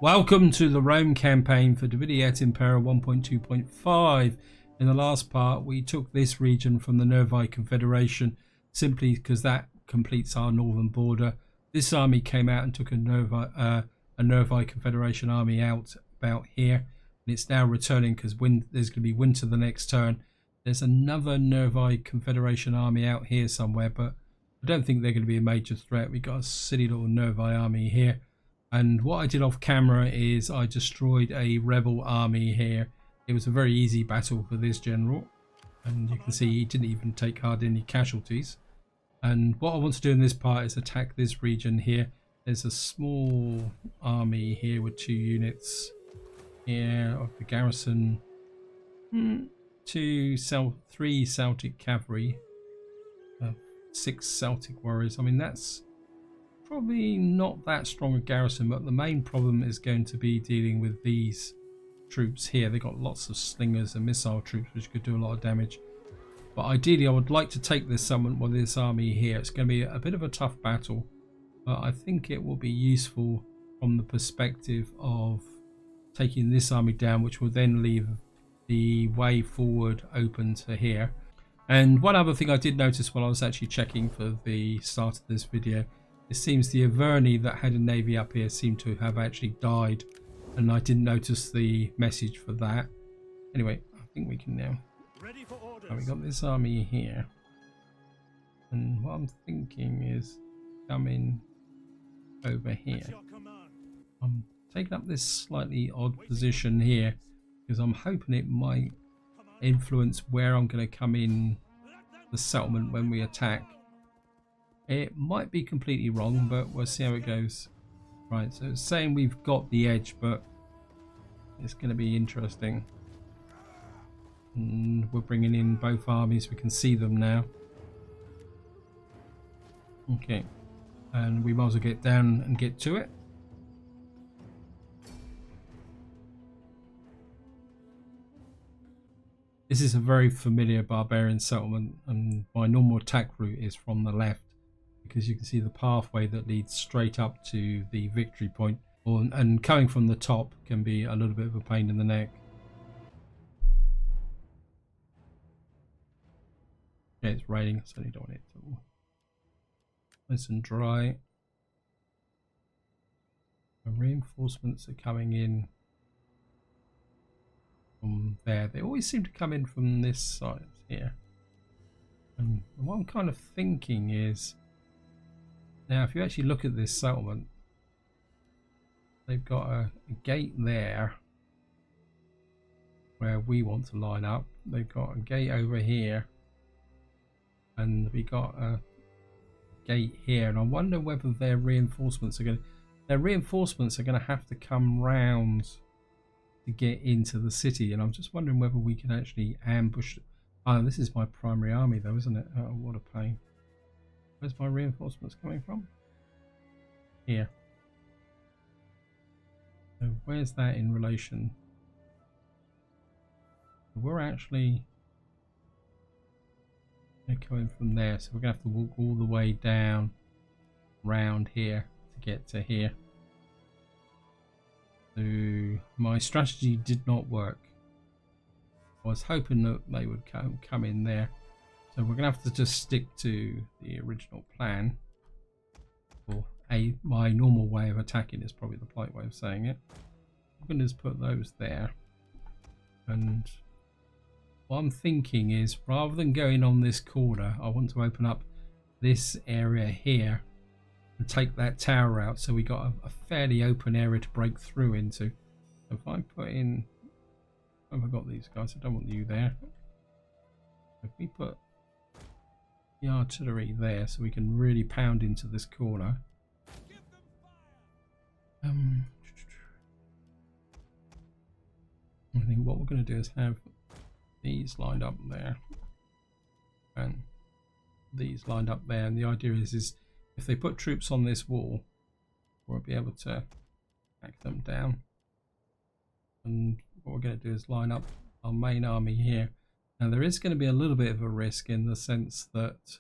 Welcome to the Rome campaign for Vidi Et Impera 1.2.5. In the last part we took this region from the Nervi Confederation simply because that completes our northern border. This army came out and took a Nervi Confederation army out about here, and it's now returning because there's going to be winter the next turn. There's another Nervi Confederation army out here somewhere, but I don't think they're going to be a major threat. We got a silly little Nervi army here. And what I did off camera is I destroyed a rebel army here. It was a very easy battle for this general, and you can see he didn't even take hardly any casualties. And what I want to do in this part is attack this region here. There's a small army here with 2 units here of the garrison, 3 Celtic cavalry, 6 Celtic warriors. I mean, that's probably not that strong a garrison, but the main problem is going to be dealing with these troops here. They've got lots of slingers and missile troops which could do a lot of damage, but ideally I would like to take this this army here. It's going to be a bit of a tough battle, but I think it will be useful from the perspective of taking this army down, which will then leave the way forward open to here. And one other thing I did notice while I was actually checking for the start of this video, it seems the Veni that had a navy up here seemed to have actually died, and I didn't notice the message for that. Anyway, I think we can now. Ready for orders. We got this army here, and what I'm thinking is coming over here. I'm taking up this slightly odd position here because I'm hoping it might influence where I'm going to come in the settlement when we attack. It might be completely wrong, but we'll see how it goes. Right, so it's saying we've got the edge, but it's going to be interesting. And we're bringing in both armies. We can see them now. Okay, and we might as well get down and get to it. This is a very familiar barbarian settlement, and my normal attack route is from the left, because you can see the pathway that leads straight up to the victory point, and coming from the top can be a little bit of a pain in the neck. Okay, it's raining, so I don't want it to nice and dry. The reinforcements are coming in from there. They always seem to come in from this side here, and what I'm kind of thinking is, now if you actually look at this settlement, they've got a gate there where we want to line up. They've got a gate over here, and we got a gate here, and I wonder whether their reinforcements are going to have to come round to get into the city. And I'm just wondering whether we can actually ambush. Oh, this is my primary army though, isn't it? Oh, what a pain. Where's my reinforcements coming from? Here. So where's that in relation? We're actually coming from there, so we're going to have to walk all the way down round here to get to here. So my strategy did not work. I was hoping that they would come in there. So we're going to have to just stick to the original plan, or my normal way of attacking is probably the polite way of saying it. I'm going to just put those there, and what I'm thinking is, rather than going on this corner, I want to open up this area here and take that tower out, so we got a fairly open area to break through into. If I put in, have I got these guys? I don't want you there. If we put the artillery there, so we can really pound into this corner. I think what we're going to do is have these lined up there and these lined up there, and the idea is if they put troops on this wall, we'll be able to hack them down. And what we're going to do is line up our main army here. Now there is going to be a little bit of a risk in the sense that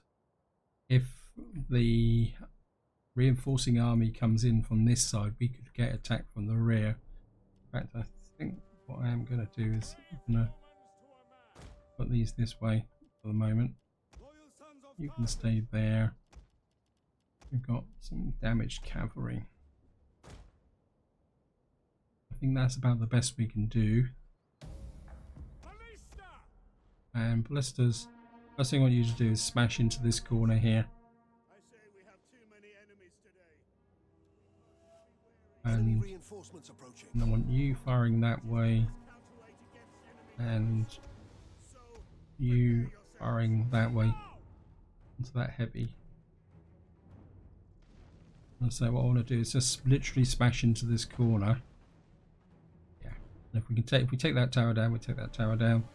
if the reinforcing army comes in from this side, we could get attacked from the rear. In fact, I think what I am going to do is I'm going to put these this way for the moment. You can stay there. We've got some damaged cavalry. I think that's about the best we can do. And ballistas, first thing I want you to do is smash into this corner here. And I want you firing that way, and you firing that way into that heavy. And so what I want to do is just literally smash into this corner. Yeah, and if we take that tower down, we take that tower down.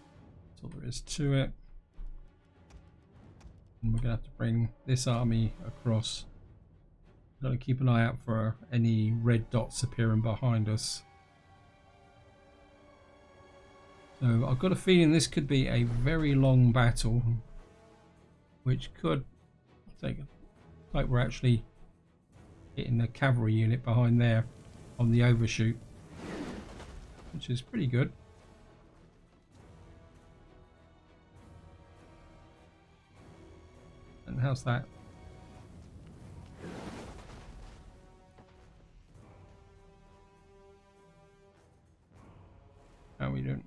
That's all there is to it. And we're gonna have to bring this army across. Got to keep an eye out for any red dots appearing behind us. So I've got a feeling this could be a very long battle, which could take, like we're actually hitting a cavalry unit behind there on the overshoot, which is pretty good. And how's that? How are we doing?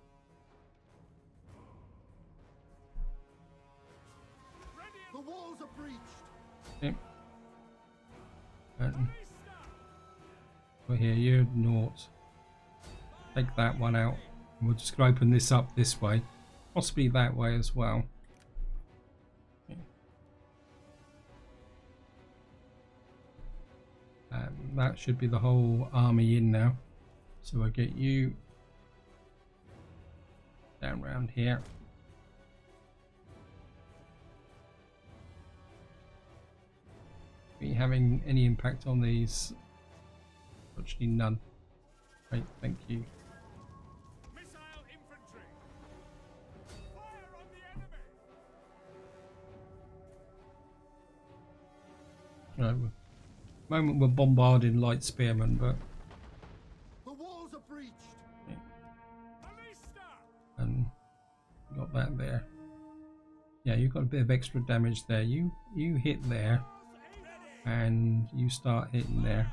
The walls are breached. Okay. We're here, you're naught. Take that one out. And we're just going to open this up this way. Possibly that way as well. Okay. That should be the whole army in now. So I'll get you down around here. Are we having any impact on these? Actually none. Great, thank you. Missile infantry. Fire on the enemy. Right, at the moment we're bombarding light spearmen, but The walls are breached. yeah. And got that there. Yeah, you've got a bit of extra damage there. You hit there, and you start hitting there.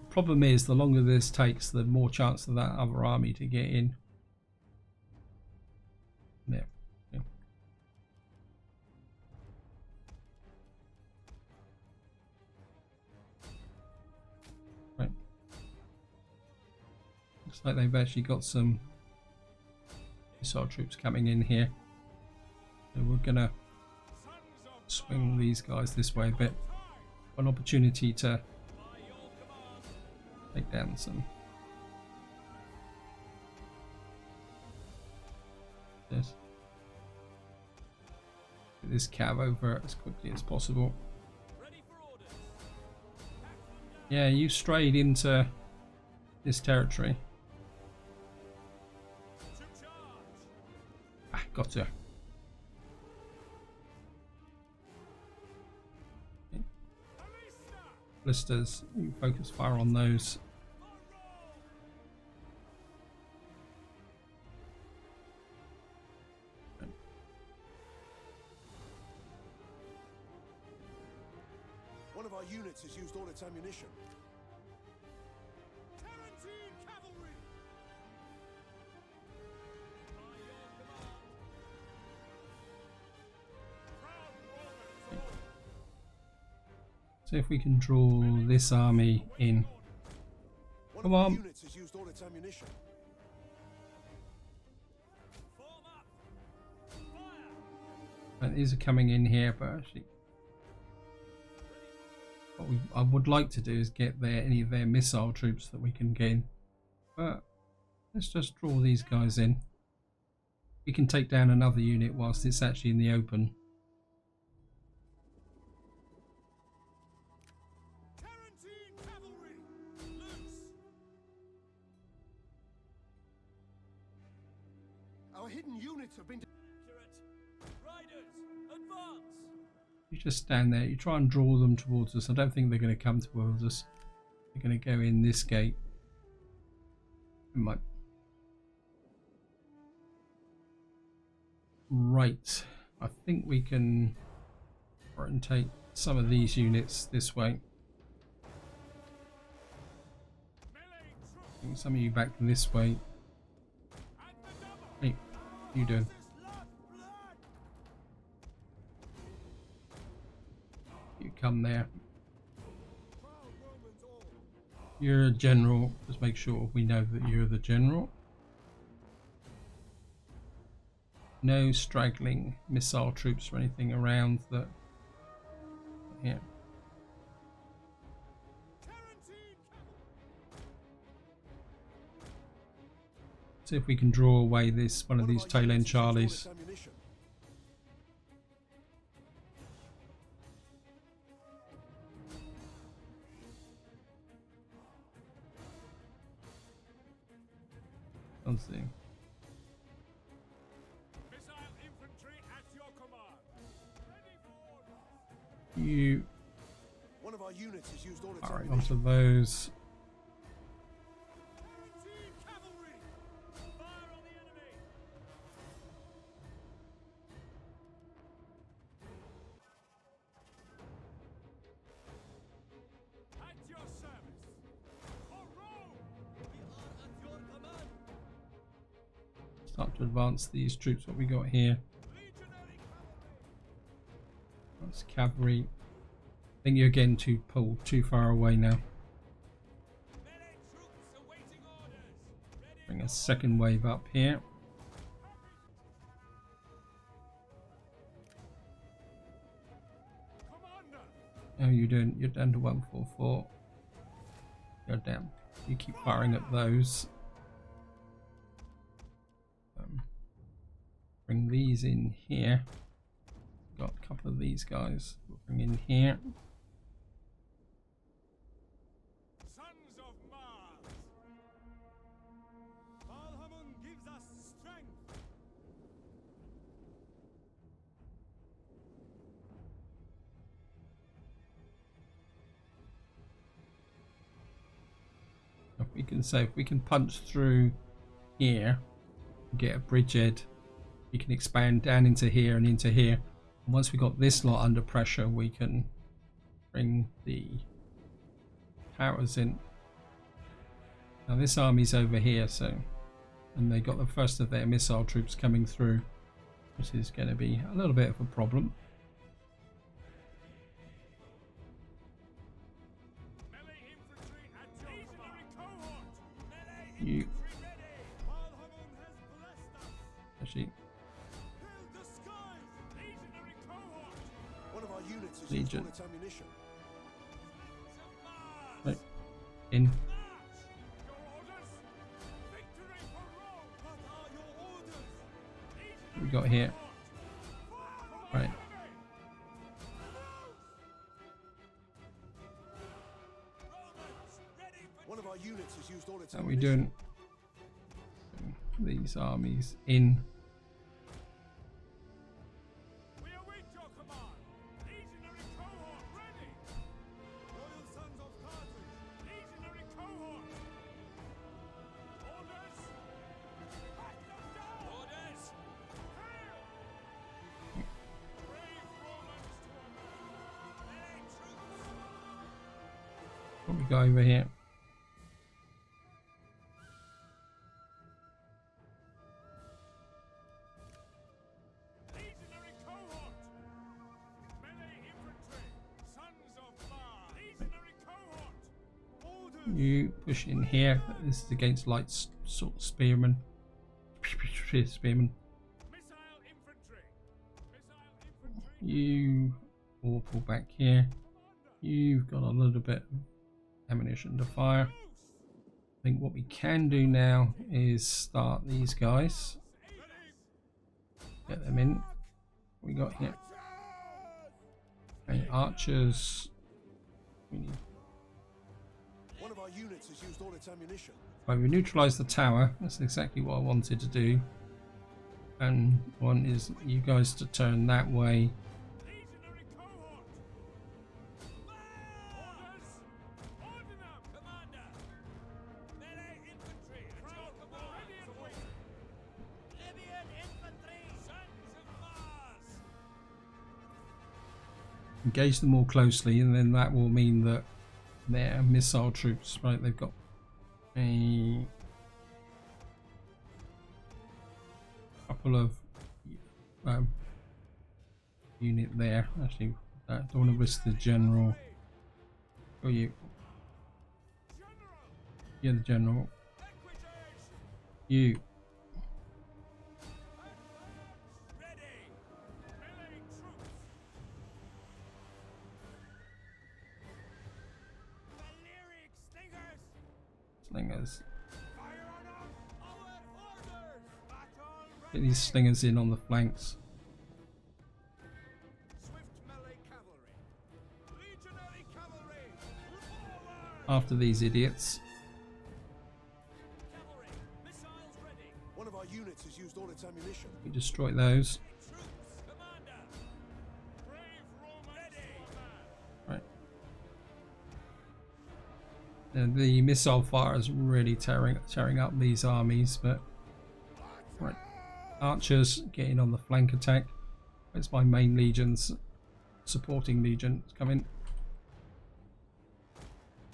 Problem is, the longer this takes, the more chance of that other army to get in. Yeah. Yeah. Right. Looks like they've actually got some missile troops coming in here. So we're gonna swing these guys this way a bit. An opportunity to take down some. Yes. Get this cav over as quickly as possible. Yeah, you strayed into this territory. Ah, gotcha. Okay. Blisters, you focus fire on those. One of our units has used all its ammunition. Tarantine cavalry. See if we can draw this army in. Come on. Units has used all its ammunition. Right, these are coming in here, but actually what I would like to do is get any of their missile troops that we can gain. But let's just draw these guys in. We can take down another unit whilst it's actually in the open. hidden units have been. Riders, advance! You just stand there. You try and draw them towards us. I don't think they're going to come towards us. They're going to go in this gate. We might. Right. I think we can orientate some of these units this way. Bring some of you back this way. Hey, what are you doing? You come there. You're a general. Just make sure we know that you're the general. No straggling missile troops or anything around that. Yeah. See if we can draw away this one of these tail end Charlies. Let's see. You One of our units has used all its alright ammunition. onto those. Cavalry! Fire on the enemy! At your service! For Rome! We are at your command! Start to advance these troops. What we got here? Legionary cavalry! That's cavalry. I think you're getting too far away now. Melee troops awaiting orders! Ready Bring a second wave up here. Commander! How are you doing? You're down to 144. You're down. You keep firing at those. Bring these in here. Got a couple of these guys. We'll bring in here. Sons of Mars! Balhamun gives us strength! If we can say, if we can punch through here, get a bridgehead, we can expand down into here and into here. And once we got this lot under pressure, we can bring the powers in. Now this army's over here, so, and they got the first of their missile troops coming through, which is going to be a little bit of a problem. Melee infantry at your legionary cohort! Melee You infantry ready! Balhamun has blessed us! actually, Fill the skies! Legionary cohort! One of our units has Legion. used all its ammunition. Sons of Mars! right, in. March! Your orders? Victory for Rome! What are your orders? What we got here? Right. One of our units has used all its How are we ammunition. doing? These armies in. We await your command! Legionary cohort ready! Loyal sons of Carthage! Legionary cohort! Orders! Back them down! Orders! Hail! Brave Romans to honor! Melee troops! What we got over here? Legionary cohort! Melee infantry! Sons of Mars! Legionary cohort! Orders! You push in here. This is against light sort of spearmen. Spearmen. Missile infantry! Missile infantry! You all pull back here. You've got a little bit of ammunition to fire. I think what we can do now is start these guys. Get them in. What we got here? Okay, archers. We need. One of our units has used all its ammunition. Right, we neutralise the tower. That's exactly what I wanted to do. and one is you guys to turn that way. Legionary cohort. Orders. Ordnance, Commander. Melee infantry at your command. Ready and waiting. Libyan infantry. Sons of Mars. Engage them more closely, and then that will mean that they're missile troops. Right, they've got a couple of unit there. Actually, I don't want to risk the general. Oh, you. You're the general. You. Ready. Melee troops. Valeric stingers. Slingers. Fire on us. Our orders. Battle Get ready. these slingers in on the flanks. Swift melee cavalry. Legionary cavalry. Forward. After these idiots. Cavalry. Missiles ready. One of our units has used all its ammunition. We destroy those. Troops. Commander. Brave Roma. Ready. Right. And the missile fire is really tearing up these armies, but right. Archers getting on the flank attack. It's my main legions, supporting legion coming.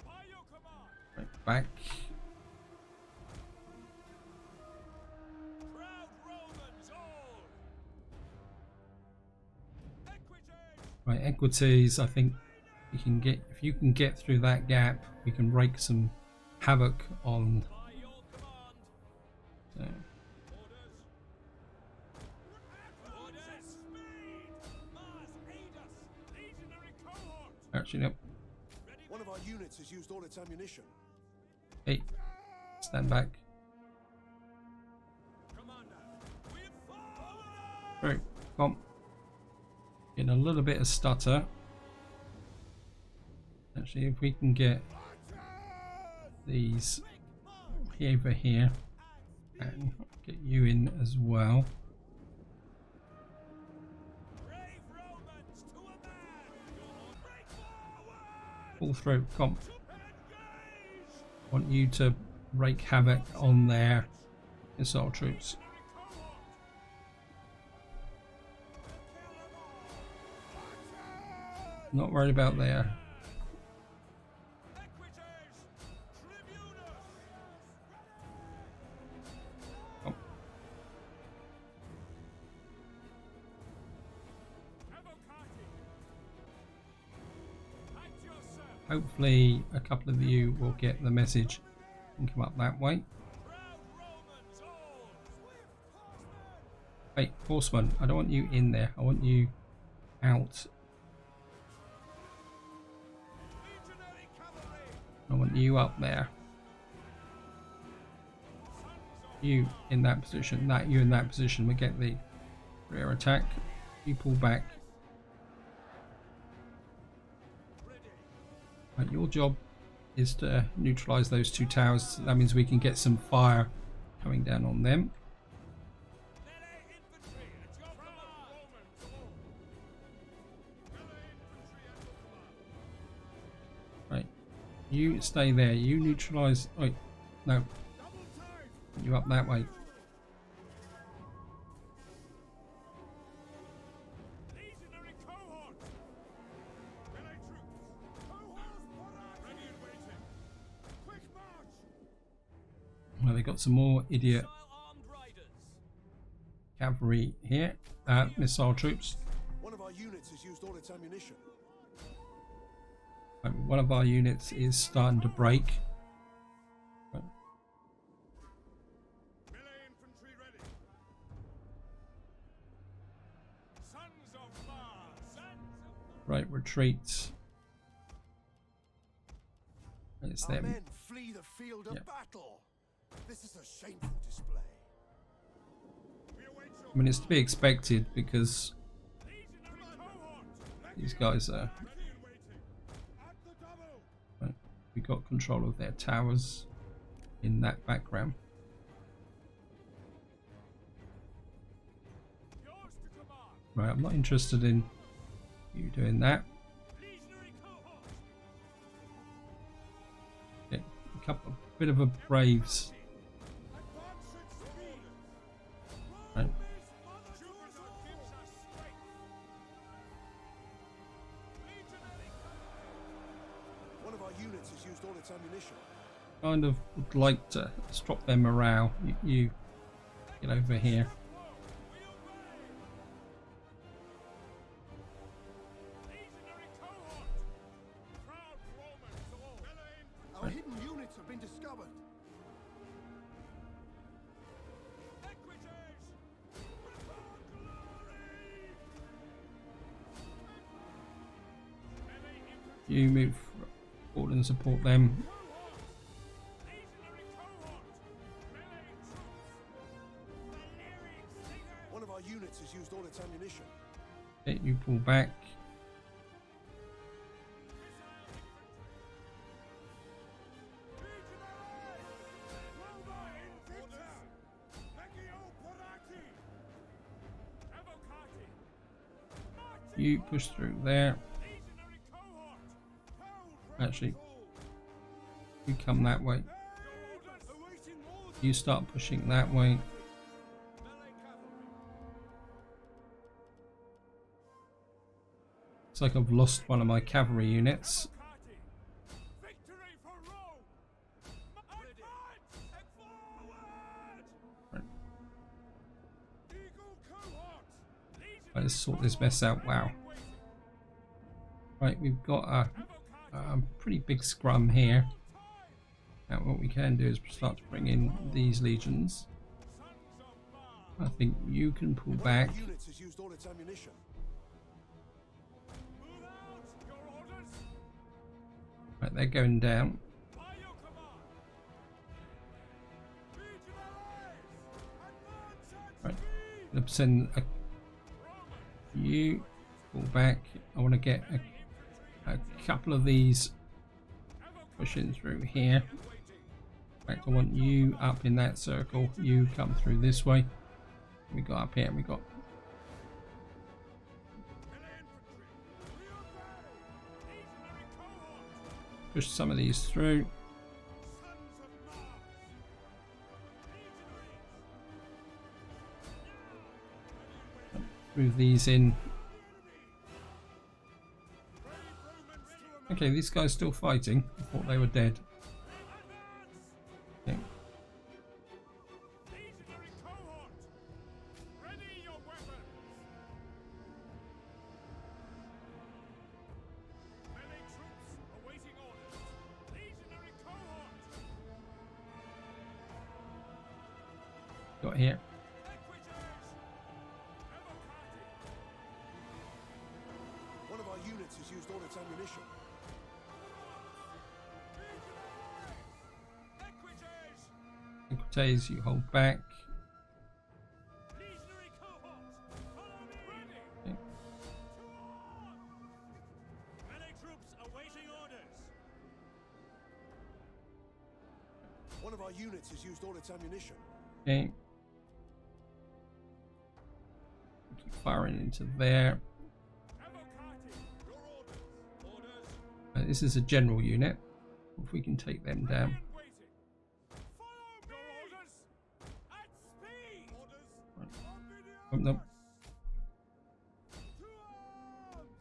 By your command. Right, back. Proud Romans all. Equitage. Right, equities. I think we can get, if you can get through that gap, we can rake some havoc on. By your command. So, Orders. Orders. Speed. Mars aid us. Legionary cohort. actually, nope. Ready. One of our units has used all its ammunition. Hey, stand back. Commander. We forward. Right, come. Getting a little bit of stutter. Actually, if we can get these over here and get you in as well. Brave Romans to a man. Break forward. Pull through, come. Engage. Want you to wreak havoc on their missile troops. Not worried about their. Come. Hopefully a couple of you will get the message and come up that way. Hey, horseman, I don't want you in there. I want you out. I want you up there. You in that position. That you in that position. We get the rear attack. You pull back. Right, your job is to neutralize those two towers. That means we can get some fire coming down on them. Right, you stay there. You neutralize. Wait, no. You up that way. Legionary cohort. Melee troops. Cohorts ready and waiting. Quick march. Well, they got some more idiot Missile-armed riders. cavalry here. Missile troops. One of our units has used all its ammunition. One of our units is starting to break. Melee infantry ready. Sons of Mars. Sons of Right, retreat. It's Our them. men flee the field of Yep. battle. This is a shameful display. We await your I mean, it's to be expected because legionary cohort. these guys are. Ready and waiting. At the double. Right, we got control of their towers in that background. Right, I'm not interested in you doing that. Legionary cohort. Okay, a couple, a bit of a braves. Advance at speed. Right. Rome is mother. Jupiter gives us strength. Legionary cohort. One of our units has used all its ammunition. Kind of would like to drop their morale. You get over here. We obey. Legionary cohort. Proud Romans all. Our hidden units have been discovered. Equites. Prepare glory. Melee infantry. You move forward and support them. Legionary cohort. Melee troops. Lyric singers. One of our units has used all its ammunition. Okay, you pull back. Roma invicta. Eborakon. Evocati. You push through there. Legionary cohort. Actually, you come that way. Your orders. Awaiting orders. You start pushing that way. Melee cavalry. It's like I've lost one of my cavalry units. Evocati. Victory for Rome. Advance and forward. Right. Eagle cohort. Let's sort this mess out. Wow. Right, we've got a pretty big scrum here. Now what we can do is start to bring in these legions. I think you can pull One back. of our units has used all its ammunition. Move out. Your orders. Right, they're going down. By your command. Legionaries. Advance at Right. speed. Gonna send a, you pull back. I want to get a couple of these pushing through here. In fact, I want you up in that circle. You come through this way. We got up here. We got push some of these through. Move these in. Okay, these guys still fighting. I thought they were dead. Okay. Legionary cohort. Ready your weapons. Melee troops awaiting orders. Legionary cohort. Got here. Equites. Evocati. One of our units has used all its ammunition. Equites. Equites, you hold back. Legionary cohort. Follow me. Ready. Okay. To arms. Melee troops awaiting orders. One of our units has used all its ammunition. Okay. Keep firing into there. Evocati. Your orders. Orders. This is a general unit. If we can take them down. And waiting. Follow me. Your orders. At speed. Orders. Oh, no. To arms.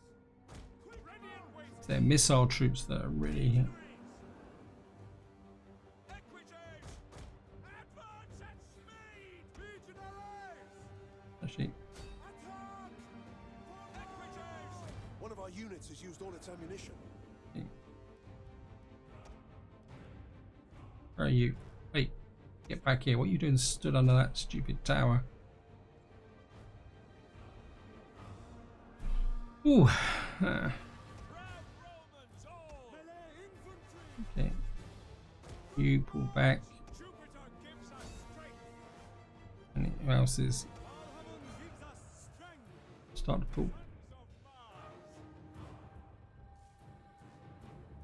Quick. Ready and waiting. They're missile troops that are really. Equites. Advance at speed. Legionaries. Actually, Attack. Equites. One of our units has used all its ammunition. where are you? Hey, get back here. What are you doing stood under that stupid tower? Ooh. Okay. You pull back. Jupiter gives us strength. And who else is Heaven gives us strength. start to pull? Of Mars.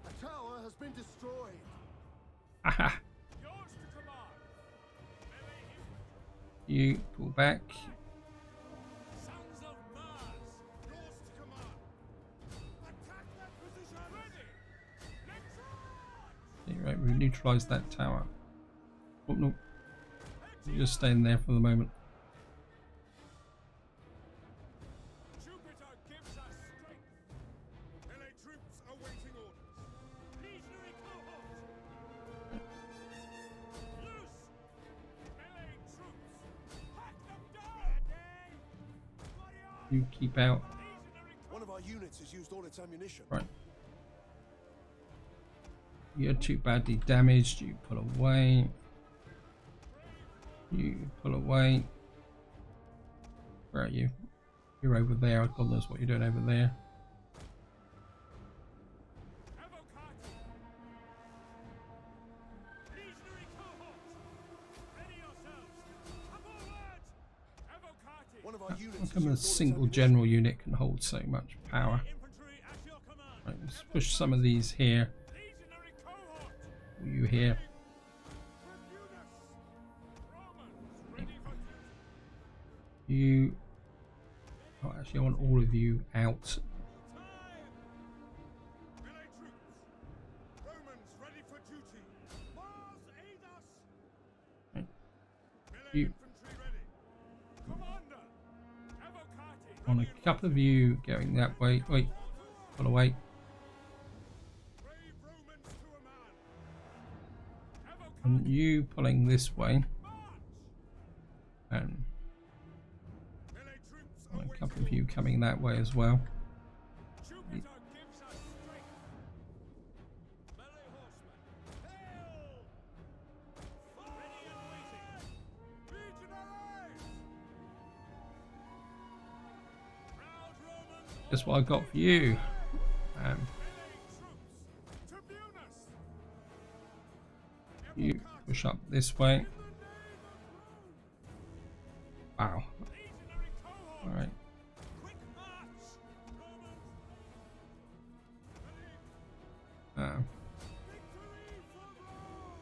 A tower has been destroyed. Aha! Yours to command. Melee infantry. You pull back. Sons of Mars. neutralize that tower. Oh no, you're just staying there for the moment. Jupiter gives us strength. Melee troops awaiting orders. Legionary cohort. Loose. Melee troops. Hack them down. You keep out. One of our units has used all its ammunition. Right. You're too badly damaged. You pull away. You pull away. Where are you? You're over there. God knows what you're doing over there. Legionary cohort. Ready yourselves. Forward. One of our units How has come a used all its single ammunition. general unit can hold so much power? Infantry at your command. Right, let's push some of these here. Legionary cohort. You here? Romans ready for duty. You. Oh, actually, I want all of you out. Time. Melee troops. Romans ready for duty. Mars aid us. Right. Melee You. infantry ready. Commander. Evocati. On a couple of you going that way. Wait, pull away. Brave Romans to a man. Evocati. And you pulling this way. March. And Melee troops on a awaiting couple of you coming that way as well. Jupiter gives us strength. Melee horsemen. Hail! Ready and waiting. Legionaries! Proud Romans. Guess what I got for you? Melee troops. Tribunus. You push up this way. Wow. Legionary cohort. All right. Quick march. Romans. Victory for Rome.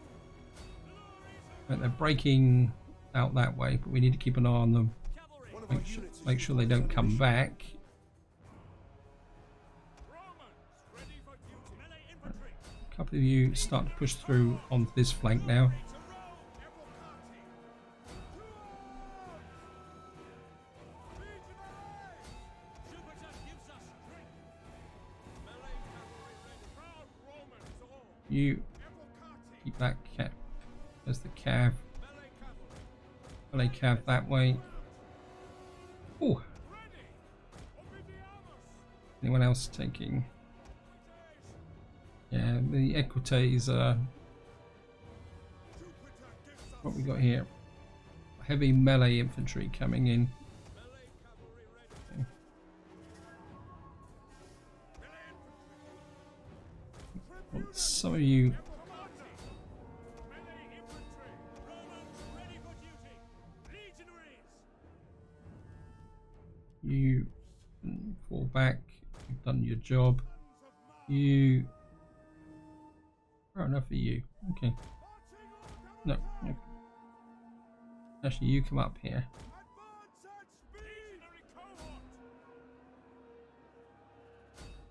Right, they're breaking out that way, but we need to keep an eye on them. Cavalry. One of our Make units has make used sure all they its don't come ammunition. back. Romans ready for duty. Melee infantry. A couple of you start to push through onto this flank now. To Rome. Eborakon. Jupiter gives us strength. Melee cavalry ready. Proud Romans all. You Eborakon. keep that cap. There's the cav. Melee cavalry. Melee cav that way. Oh, Ready. Obediamus. anyone else taking? Yeah, the equites are. Jupiter gives us What we got here? Heavy melee infantry coming in. melee cavalry ready. Melee Want some of you. Melee infantry. Romans ready for duty. Legionaries. You can fall back. You've done your job. You. Fair enough for you. Okay. No. Okay. Actually, you come up here. Advance at speed. Legionary cohort.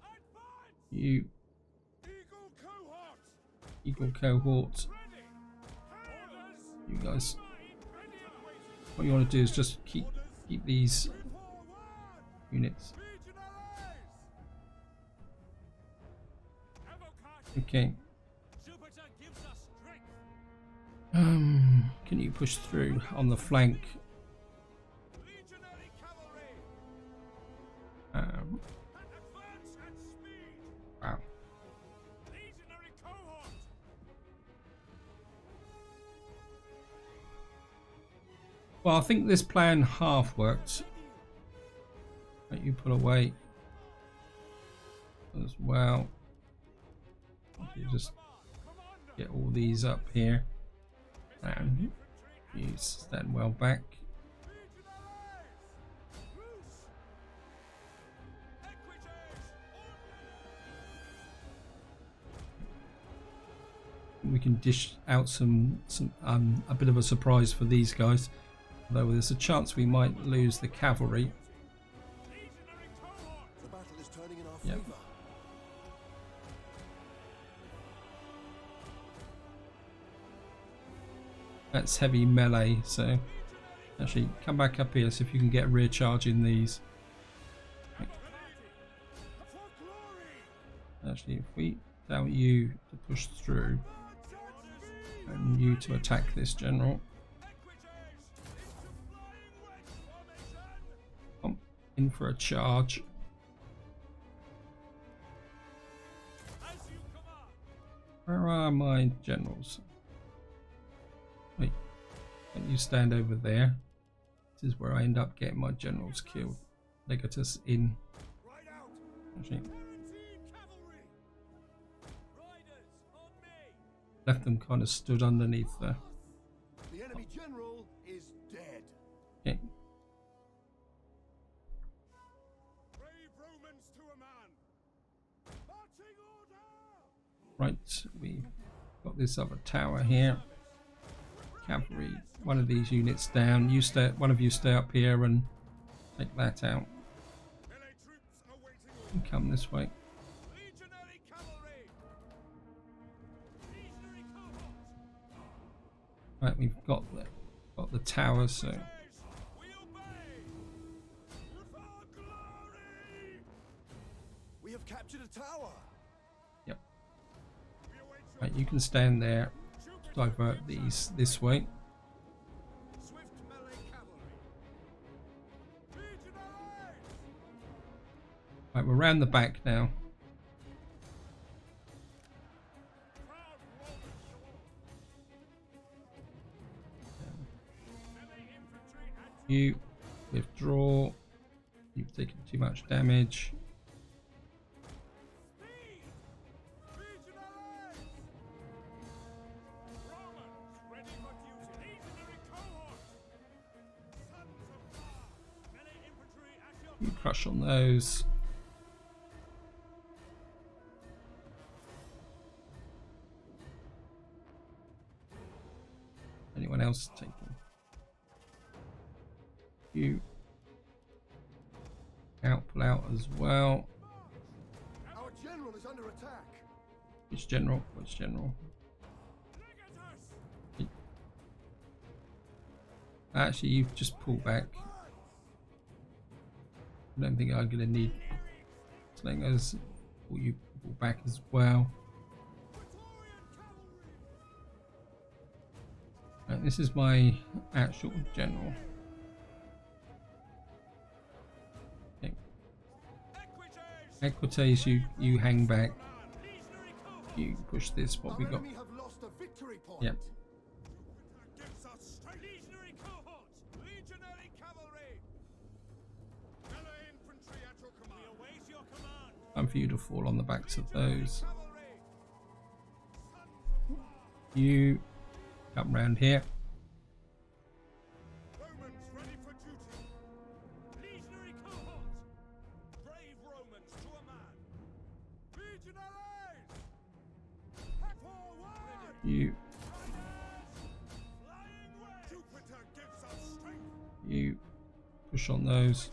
Advance. You Eagle cohort. equal cohort. Ready. Orders. You guys. Ready and waiting. What you want to do is just keep these Forward. units. Legionaries. Evocati. Okay. Jupiter gives us strength. Can you push through on the flank? Legionary cavalry. Um, Advance at speed. wow. Legionary cohort. Well, I think this plan half worked. Let you pull away as well. You just get all these up here, and you stand well back. We can dish out some a bit of a surprise for these guys. Although there's a chance we might lose the cavalry. The battle is turning in our Yep. favor. That's heavy melee, so actually come back up here, see if you can get a rear charge in these. Actually, if we tell you to push through and you to attack this general. Come in for a charge. Where are my generals? Wait, can you stand over there? This is where I end up getting my generals killed. They got us in. Actually, left them kind of stood underneath there. The enemy general is dead. Okay. Brave Romans to a man. Marching order. Right, we've got this other tower here. Cavalry, one of these units down. You stay, one of you stay up here and take that out. Melee troops awaiting orders. And come this way. Legionary cavalry. Legionary cohort. Right, we've got the tower, so We obey. For glory. We have captured a tower. yep. We await your Right, you can stand there. Divert these this way. swift melee cavalry. Legionaries. Right, we're around the back now. Proud Romans. Melee infantry at You withdraw. You've taken too much damage. speed. Legionaries. Romans ready for duty. Legionary cohort. Sons of God. Melee infantry at your You crush on those. Anyone else taking? You pull out as well. Our general is under attack. Which general? Which general? Legatus. Actually, you've just pulled back. I don't think I'm going to need something as you pull back as well. Right, this is my actual general. Okay. Equites, you hang back. Legionary cohort. You push this. What we Our got? enemy have lost a victory point. Yep. Gives us strength. Legionary cohort. Legionary cavalry. Melee infantry at your command. We await your command. Time for you to fall on the backs of those. Cavalry. You come round here. Romans ready for duty. Legionary cohort. Brave Romans to a man. Legionaries. Forward. You Flying way. Jupiter gives us strength. you push on those.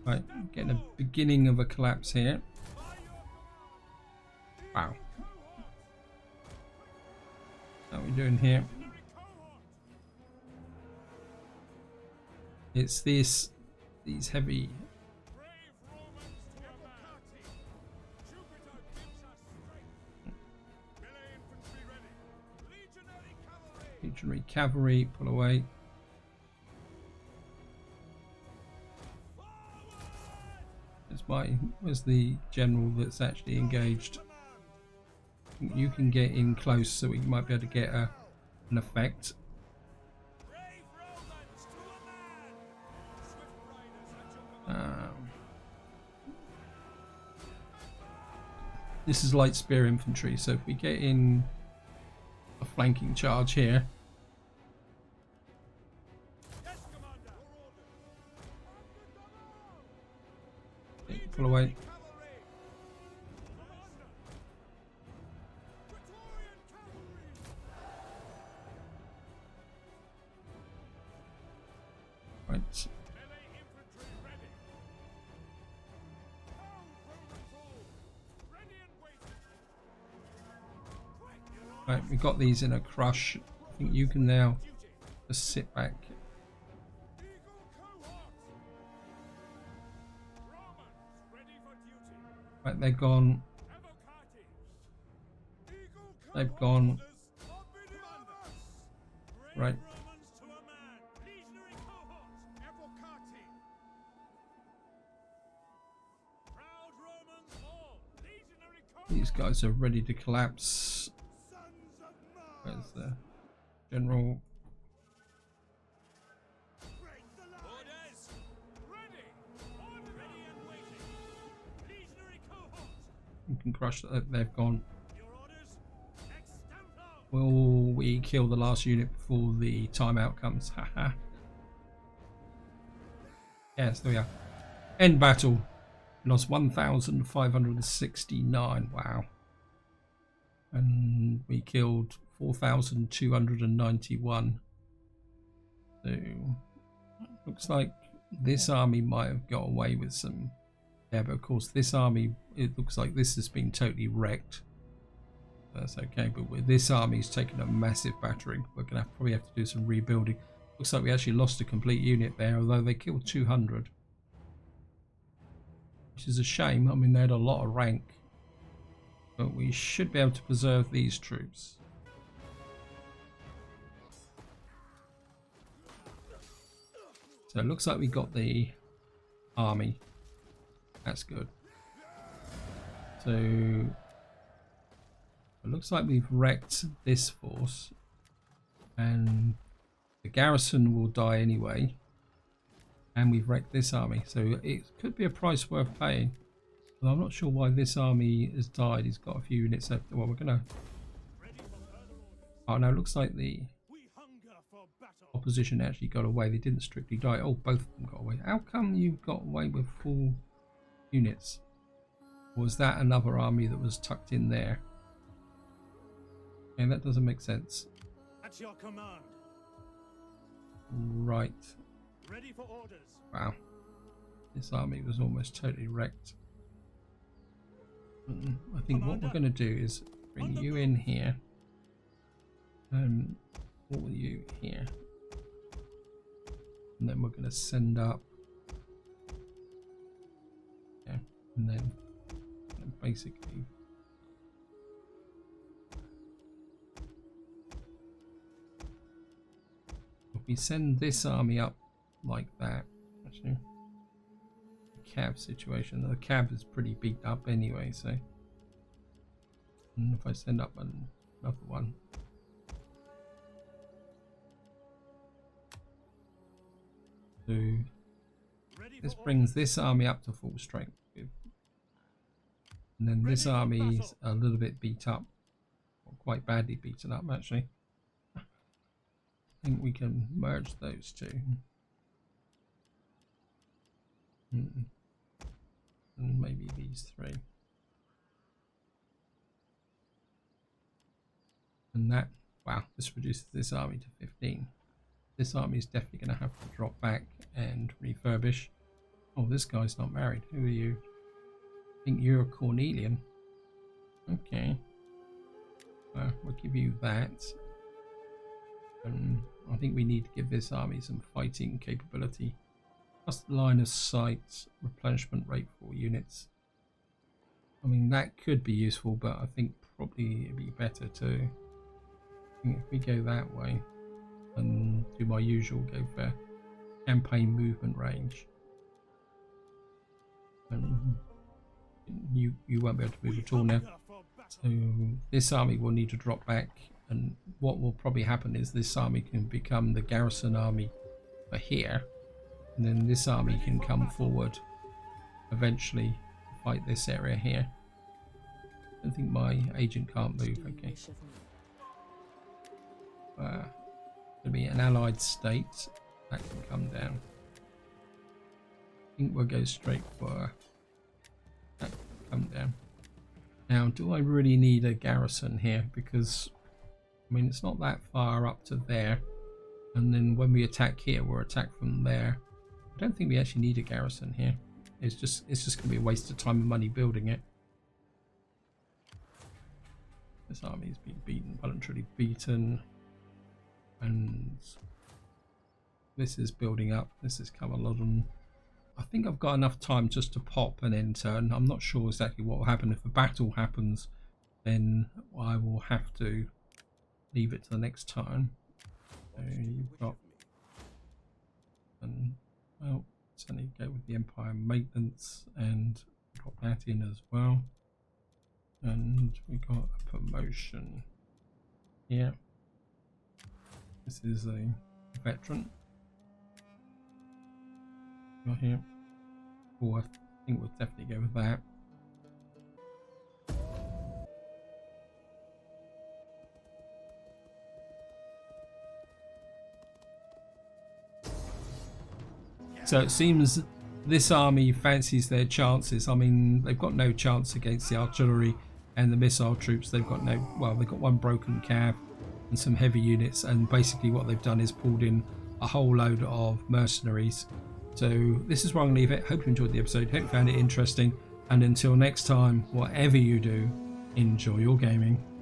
Right, getting a beginning of a collapse here. Wow. How are we doing here? It's these heavy. Brave Romans to a man. Jupiter gives us strength. Melee infantry ready. Legionary cavalry. Legionary cavalry, pull away. Where's the general that's actually engaged? You can get in close, so we might be able to get an effect. Brave Romans to a man. Swift riders at your command. This is light spear infantry, so if we get in a flanking charge here, Yes, Commander. pull away. Cavalry. Commander. Praetorian cavalry. Right, Melee infantry ready. Down, Romans all. Ready and waiting. Quick, right, we got these in a crush. I think you can now just sit back. Right, they're gone. They've gone. Right. These guys are ready to collapse. Where's the general? You can crush that. They've gone. Will we kill the last unit before the timeout comes? Haha. Yes, there we are. End battle. Lost 1,569. Wow. And we killed 4,291. So looks like this army might have got away with some. Yeah, but of course this army, it looks like this has been totally wrecked. That's okay, but with this army's taken a massive battering. We're gonna probably have to do some rebuilding. Looks like we actually lost a complete unit there, although they killed 200. Which is a shame. I mean, they had a lot of rank. But we should be able to preserve these troops. So it looks like we got the army. That's good. So it looks like we've wrecked this force. And the garrison will die anyway. And we've wrecked this army. So it could be a price worth paying. But I'm not sure why this army has died. He's got a few units left. Well, we're going to... Oh, no, it looks like the opposition actually got away. They didn't strictly die. Oh, both of them got away. How come you got away with full units? Or was that another army that was tucked in there? Okay, that doesn't make sense. At your command. Right. Ready for orders. Wow. This army was almost totally wrecked. I think what we're going to do is bring you in here. All you here. And then we're going to send up. Yeah. And then basically. If we send this army up like that, actually. Cab situation. The cab is pretty beat up anyway, so and if I send up another one, so this brings this army up to full strength, and then this army's a little bit beat up, or quite badly beaten up actually. I think we can merge those two. And maybe these three. And that, wow, this reduces this army to 15. This army is definitely going to have to drop back and refurbish. Oh, this guy's not married. Who are you? I think you're a Cornelian. Okay. We'll give you that. I think we need to give this army some fighting capability. Plus line of sight, replenishment rate for units. I mean, that could be useful, but I think probably it'd be better to, if we go that way and do my usual, go for campaign movement range. You won't be able to move at all now. So this army will need to drop back, and what will probably happen is this army can become the garrison army for here. And then this army can come forward eventually to fight this area here. I don't think my agent can't move. Okay. It'll be an allied state that can come down. I think we'll go straight for that can come down. Now, do I really need a garrison here? Because I mean, it's not that far up to there, and then when we attack here, we're attacked from there. I don't think we actually need a garrison here. It's just going to be a waste of time and money building it. This army's been beaten, voluntarily beaten. and this is building up. This is Camelodon. I think I've got enough time just to pop and then turn. I'm not sure exactly what will happen. If a battle happens, then I will have to leave it to the next time. So you've got, and well, certainly go with the Empire maintenance and drop that in as well. And we got a promotion here. This is a veteran. Got here. Oh, I think we'll definitely go with that. So it seems this army fancies their chances. I mean, they've got no chance against the artillery and the missile troops. They've got no, well, they've got one broken cav and some heavy units, and basically what they've done is pulled in a whole load of mercenaries. So this is where I'm going to leave it. Hope you enjoyed the episode. Hope you found it interesting. And until next time, whatever you do, enjoy your gaming.